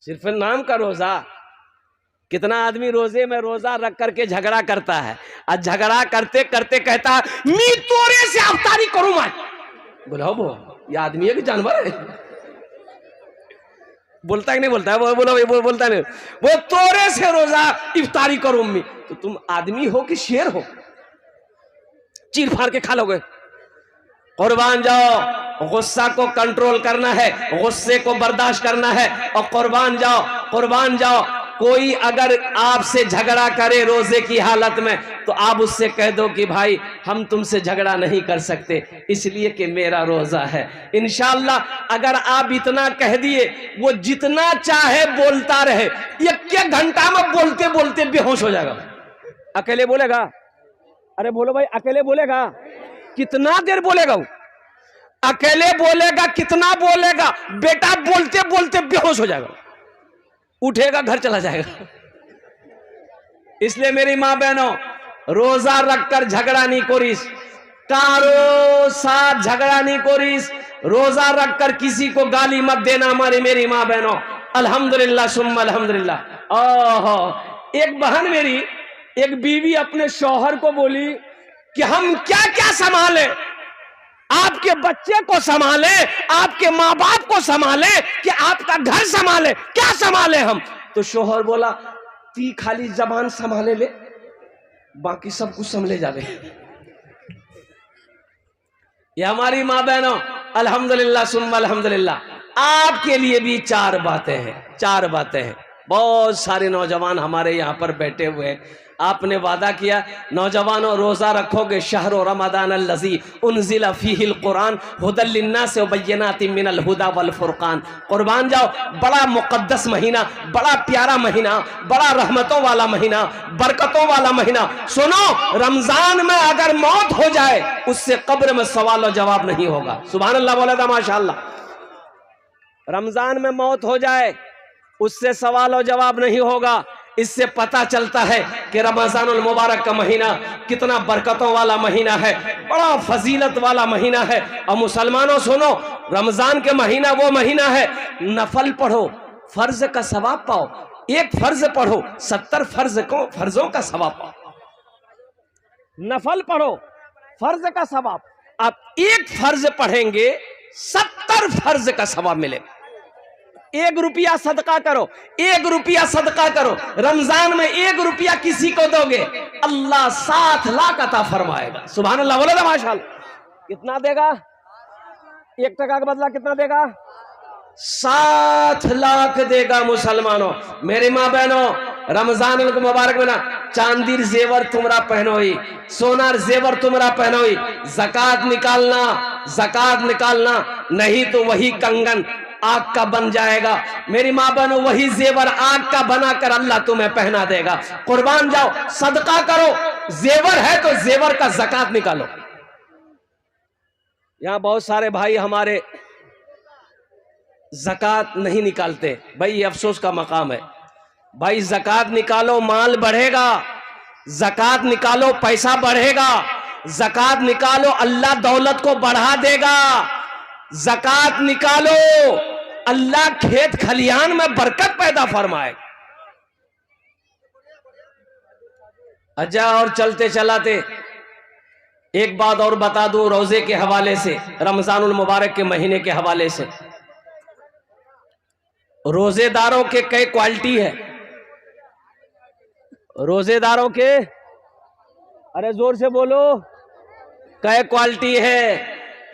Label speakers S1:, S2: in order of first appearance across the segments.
S1: सिर्फ नाम का रोजा। कितना आदमी रोजे में रोजा रख करके झगड़ा करता है, और झगड़ा करते करते कहता है मैं तोरे से अफ्तारी करूं। मैं बोला वो ये आदमी है कि जानवर है? बोलता है कि नहीं बोलता है? वो बोलता नहीं। वो तोरे से रोजा इफ्तारी करूं मैं। तो तुम आदमी हो कि शेर हो? चीर फाड़ के खा लोगे। कुर्बान जाओ, गुस्सा को कंट्रोल करना है, गुस्से को बर्दाश्त करना है, और कुर्बान जाओ, कुर्बान जाओ। कोई अगर आपसे झगड़ा करे रोजे की हालत में, तो आप उससे कह दो कि भाई हम तुमसे झगड़ा नहीं कर सकते इसलिए कि मेरा रोजा है। इंशाअल्लाह अगर आप इतना कह दिए, वो जितना चाहे बोलता रहे, एक घंटा में बोलते बोलते बेहोश हो जाएगा। अकेले बोलेगा? अरे बोलो भाई, अकेले बोलेगा? कितना देर बोलेगा वो? अकेले बोलेगा, कितना बोलेगा? बेटा बोलते बोलते बेहोश हो जाएगा, उठेगा घर चला जाएगा। इसलिए मेरी मां बहनों, रोजा रखकर झगड़ा नहीं कोरिस, कारो साथ झगड़ा नहीं कोरिस। रोजा रखकर किसी को गाली मत देना हमारी मेरी मां बहनों। अल्हम्दुलिल्लाह सुम्मा अल्हम्दुलिल्लाह। ओहो, एक बहन मेरी, एक बीवी अपने शौहर को बोली कि हम क्या क्या संभाले, आपके बच्चे को संभाले, आपके माँ बाप को संभाले, कि आपका घर संभाले, क्या संभाले हम? तो शोहर बोला ती खाली जबान संभाले ले, बाकी सब कुछ संभले जावे। ये हमारी माँ बहनों, अल्हम्दुलिल्लाह सुम्मा अल्हम्दुलिल्लाह। आपके लिए भी चार बातें हैं, चार बातें हैं। बहुत सारे नौजवान हमारे यहाँ पर बैठे हुए हैं। आपने वादा किया नौजवानों रोजा रखोगे, शहर रमदान अल्लज़ी उन्ज़िला फ़ीहिल कुरान हुदल लिन्नास व बय्यिनातिम मिनल हुदा वल फुरकान। कुर्बान जाओ, बड़ा मुक़द्दस महीना, बड़ा प्यारा महीना, बड़ा रहमतों वाला महीना, बरकतों वाला महीना। सुनो, रमजान में अगर मौत हो जाए, उससे कब्र में सवाल और जवाब नहीं होगा। सुभान अल्लाह बोला था माशाअल्लाह। रमजान में मौत हो जाए, उससे सवाल और जवाब नहीं होगा। इससे पता चलता है कि रमजानुल मुबारक का महीना कितना बरकतों वाला महीना है, बड़ा फजीलत वाला महीना है। और मुसलमानों सुनो, रमजान के महीना वो महीना है, नफल पढ़ो, फर्ज का सवाब पाओ। एक फर्ज पढ़ो, 70 फर्जों का सवाब पाओ। नफल पढ़ो, फर्ज का सवाब। आप एक फर्ज पढ़ेंगे, 70 फर्ज का सवाब मिलेगा। 1 रुपया सदका करो, 1 रुपया सदका करो। रमजान में 1 रुपया किसी को दोगे, अल्लाह 7 लाख अता फरमाएगा। सुभान अल्लाह बोला था माशाअल्लाह। कितना देगा? 1 टका का बदला कितना देगा? 7 लाख देगा। मुसलमानों, मेरी माँ बहनों, रमजान को मुबारक में ना चांदीर जेवर तुमरा पहनोई, सोनार जेवर तुमरा पहनोई। ज़कात निकालना, ज़कात निकालना, नहीं तो वही कंगन आग का बन जाएगा। मेरी माँ बहनों, वही जेवर आग का बनाकर अल्लाह तुम्हें पहना देगा। कुर्बान जाओ, सदका करो। जेवर है तो जेवर का ज़कात निकालो। यहां बहुत सारे भाई हमारे ज़कात नहीं निकालते। भाई ये अफसोस का मकाम है। भाई ज़कात निकालो, माल बढ़ेगा। ज़कात निकालो, पैसा बढ़ेगा। ज़कात निकालो, अल्लाह दौलत को बढ़ा देगा। ज़कात निकालो, अल्लाह खेत खलियान में बरकत पैदा फरमाए। अच्छा, और चलते चलाते एक बात और बता दूं रोजे के हवाले से, रमजानुल मुबारक के महीने के हवाले से। रोजेदारों के कई क्वालिटी है। रोजेदारों के, अरे जोर से बोलो, कई क्वालिटी है।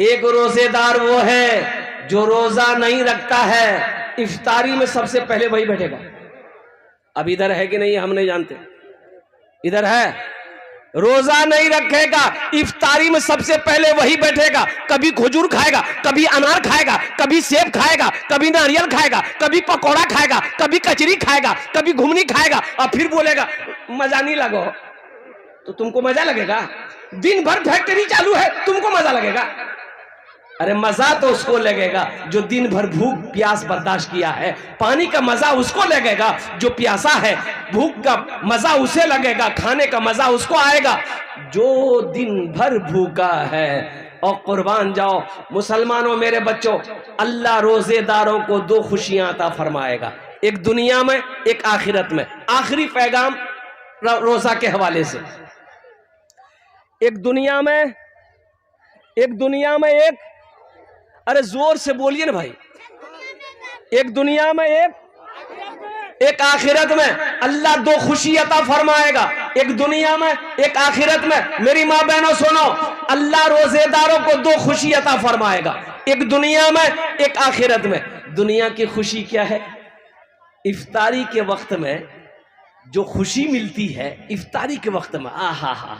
S1: एक रोजेदार वो है जो रोजा नहीं रखता है, इफ्तारी में सबसे पहले वही बैठेगा। अब इधर है कि नहीं हम नहीं जानते, इधर है। रोजा नहीं रखेगा, इफ्तारी में सबसे पहले वही बैठेगा। कभी खजूर खाएगा, कभी अनार खाएगा, कभी सेब खाएगा, कभी नारियल खाएगा, कभी पकौड़ा खाएगा, कभी कचरी खाएगा, कभी घुमनी खाएगा, और फिर बोलेगा मजा नहीं लगो। तो तुमको मजा लगेगा? दिन भर फैक्ट्री चालू है, तुमको मजा लगेगा? अरे मजा तो उसको लगेगा जो दिन भर भूख प्यास बर्दाश्त किया है। पानी का मजा उसको लगेगा जो प्यासा है। भूख का मजा उसे लगेगा, खाने का मजा उसको आएगा जो दिन भर भूखा है। और कुर्बान जाओ मुसलमानों, मेरे बच्चों, अल्लाह रोजेदारों को 2 खुशियां अता फरमाएगा। एक दुनिया में एक आखिरत में। आखिरी पैगाम रोजा के हवाले से, एक दुनिया में एक, अरे जोर से बोलिए ना भाई, एक दुनिया में एक आखिरत में अल्लाह दो खुशी अता फरमाएगा। एक दुनिया में एक आखिरत में। मेरी माँ बहनों सुनो, अल्लाह रोजेदारों को दो खुशी अता फरमाएगा, एक दुनिया में एक आखिरत में। दुनिया की खुशी क्या है? इफ्तारी के वक्त में जो खुशी मिलती है, इफ्तारी के वक्त में, आहा हा,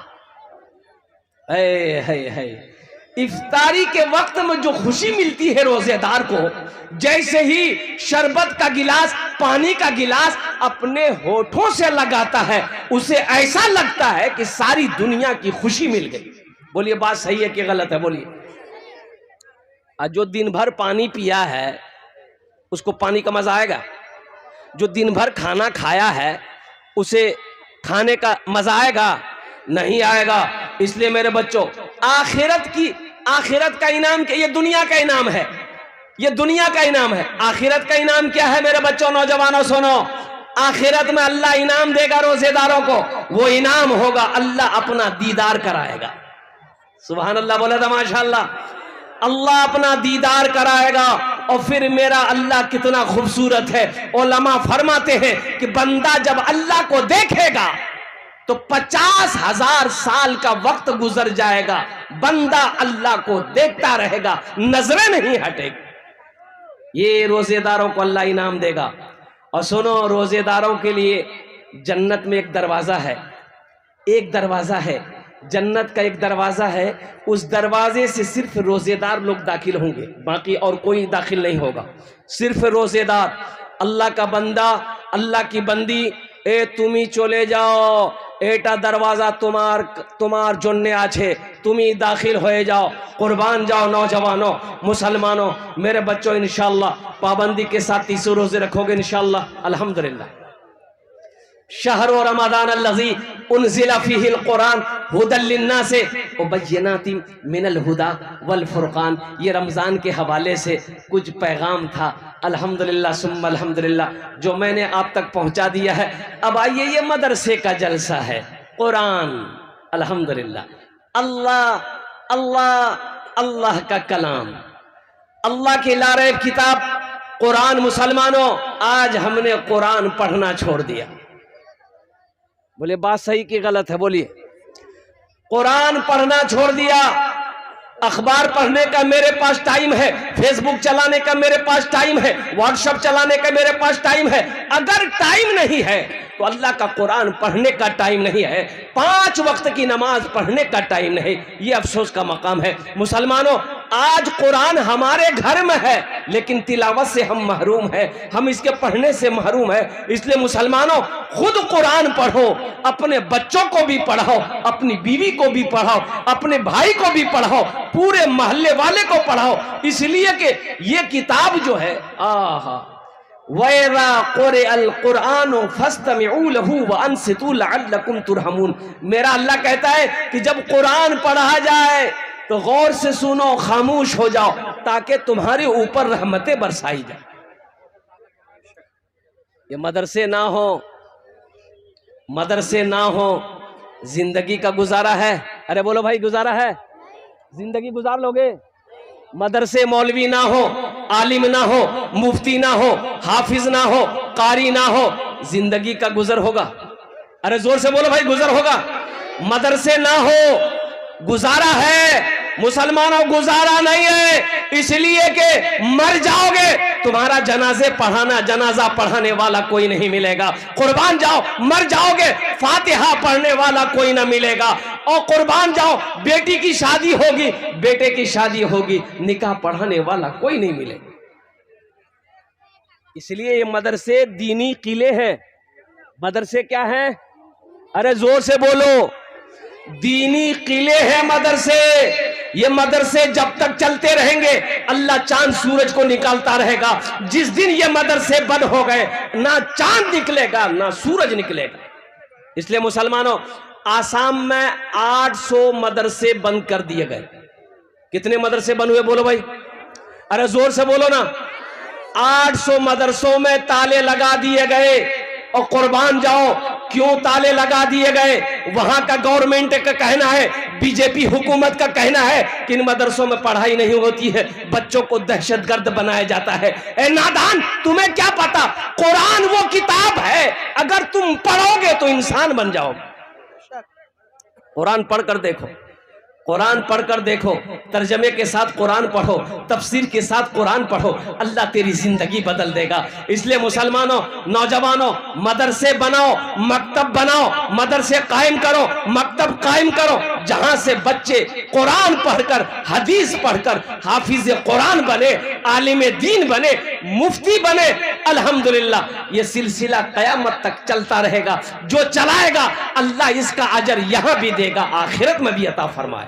S1: है इफ्तारी के वक्त में जो खुशी मिलती है रोजेदार को, जैसे ही शरबत का गिलास, पानी का गिलास अपने होठों से लगाता है, उसे ऐसा लगता है कि सारी दुनिया की खुशी मिल गई। बोलिए बात सही है कि गलत है? बोलिए। आज जो दिन भर पानी पिया है उसको पानी का मजा आएगा? जो दिन भर खाना खाया है उसे खाने का मजा आएगा? नहीं आएगा। इसलिए मेरे बच्चों, आखिरत का इनाम क्या? ये दुनिया का इनाम है, ये दुनिया का इनाम है। आखिरत का इनाम क्या है मेरे बच्चों, नौजवानों सुनो। आखिरत में अल्लाह इनाम देगा रोजेदारों को। वो इनाम होगा, अल्लाह अपना दीदार कराएगा। सुभान अल्लाह बोला था माशाअल्लाह। अल्लाह अपना दीदार कराएगा। और फिर मेरा अल्लाह कितना खूबसूरत है। उलमा फरमाते हैं कि बंदा जब अल्लाह को देखेगा तो 50,000 साल का वक्त गुजर जाएगा, बंदा अल्लाह को देखता रहेगा, नजरें नहीं हटेगी। ये रोजेदारों को अल्लाह इनाम देगा। और सुनो, रोजेदारों के लिए जन्नत में एक दरवाजा है, एक दरवाजा है जन्नत का, एक दरवाजा है। उस दरवाजे से सिर्फ रोजेदार लोग दाखिल होंगे, बाकी और कोई दाखिल नहीं होगा। सिर्फ रोजेदार। अल्लाह का बंदा, अल्लाह की बंदी, ए तुमी चले जाओ, एटा दरवाजा तुम्हार जन्ने आछे, तुमी दाखिल हो जाओ, कुर्बान जाओ। नौजवानों, मुसलमानों, मेरे बच्चों, इंशाअल्लाह पाबंदी के साथ 30 रोजे रखोगे इंशाअल्लाह, अल्हम्दुलिल्लाह। शहर रमज़ान अल्लज़ी उन्ज़िला फ़ीहिल कुरान हुदल लिन्नास व बय्यिनातिन मिनल हुदा वल फुरक़ान। ये रमज़ान के हवाले से कुछ पैगाम था, अल्हम्दुलिल्लाह सुम्मा अल्हम्दुलिल्लाह, जो मैंने आप तक पहुंचा दिया है। अब आइए, ये मदरसे का जलसा है, कुरान, अल्हम्दुलिल्लाह, अल्लाह अल्लाह अल्लाह का कलाम, अल्लाह की लारैब किताब कुरान। मुसलमानों, आज हमने कुरान पढ़ना छोड़ दिया। बोले बात सही कि गलत है? बोलिए। कुरान पढ़ना छोड़ दिया। अखबार पढ़ने का मेरे पास टाइम है, फेसबुक चलाने का मेरे पास टाइम है, व्हाट्सएप चलाने का मेरे पास टाइम है। अगर टाइम नहीं है तो अल्लाह का कुरान पढ़ने का टाइम नहीं है, 5 वक्त की नमाज पढ़ने का टाइम नहीं। ये अफसोस का मकाम है। मुसलमानों, आज कुरान हमारे घर में है लेकिन तिलावत से हम महरूम हैं, हम इसके पढ़ने से महरूम हैं। इसलिए मुसलमानों, खुद कुरान पढ़ो, अपने बच्चों को भी पढ़ाओ, अपनी बीवी को भी पढ़ाओ, अपने भाई को भी पढ़ाओ, पूरे मोहल्ले वाले को पढ़ाओ। इसलिए कि ये किताब जो है, आहा, वैरा क़ुरे अल कुरान फस्तमिऊ लहू व अंसितू लअल्लकुम तुरहमून। मेरा अल्लाह कहता है कि जब कुरान पढ़ा जाए तो गौर से सुनो, खामोश हो जाओ, ताकि तुम्हारे ऊपर रहमतें बरसाई जाए। ये मदरसे ना हो, मदरसे ना हो, जिंदगी का गुजारा है? अरे बोलो भाई, गुजारा है? जिंदगी गुजार लोगे? मदरसे मौलवी ना हो, आलिम ना हो, मुफ्ती ना हो, हाफिज ना हो, कारी ना हो, जिंदगी का गुजर होगा? अरे जोर से बोलो भाई, गुजर होगा? मदरसे ना हो, गुजारा है? मुसलमानों, गुजारा नहीं है। इसलिए कि मर जाओगे, तुम्हारा जनाजा पढ़ाने वाला कोई नहीं मिलेगा। कुर्बान जाओ, मर जाओगे, फातिहा पढ़ने वाला कोई ना मिलेगा। और कुर्बान जाओ, बेटी की शादी होगी, बेटे की शादी होगी, निकाह पढ़ाने वाला कोई नहीं मिलेगा। इसलिए ये मदरसे दीनी किले हैं। मदरसे क्या हैं? अरे जोर से बोलो, दीनी किले हैं मदरसे। ये मदरसे जब तक चलते रहेंगे, अल्लाह चांद सूरज को निकालता रहेगा। जिस दिन ये मदरसे बंद हो गए, ना चांद निकलेगा ना सूरज निकलेगा। इसलिए मुसलमानों, आसाम में 800 मदरसे बंद कर दिए गए। कितने मदरसे बंद हुए बोलो भाई? अरे जोर से बोलो ना। 800 मदरसों में ताले लगा दिए गए और कुर्बान जाओ क्यों ताले लगा दिए गए। वहां का गवर्नमेंट का कहना है, बीजेपी हुकूमत का कहना है कि इन मदरसों में पढ़ाई नहीं होती है, बच्चों को दहशतगर्द बनाया जाता है। ए नादान, तुम्हें क्या पता, कुरान वो किताब है, अगर तुम पढ़ोगे तो इंसान बन जाओगे। कुरान पढ़कर देखो, कुरान पढ़कर देखो, तर्जमे के साथ कुरान पढ़ो, तफसीर के साथ कुरान पढ़ो, अल्लाह तेरी जिंदगी बदल देगा। इसलिए मुसलमानों, नौजवानों, मदरसे बनाओ, मकतब बनाओ, मदरसे कायम करो, मकतब कायम करो, जहां से बच्चे कुरान पढ़कर, हदीस पढ़कर हाफिज कुरान बने, आलिम दीन बने, मुफ्ती बने। अल्हम्दुलिल्लाह ये सिलसिला कयामत तक चलता रहेगा। जो चलाएगा अल्लाह इसका अजर यहां भी देगा, आखिरत में भी अता फरमाए।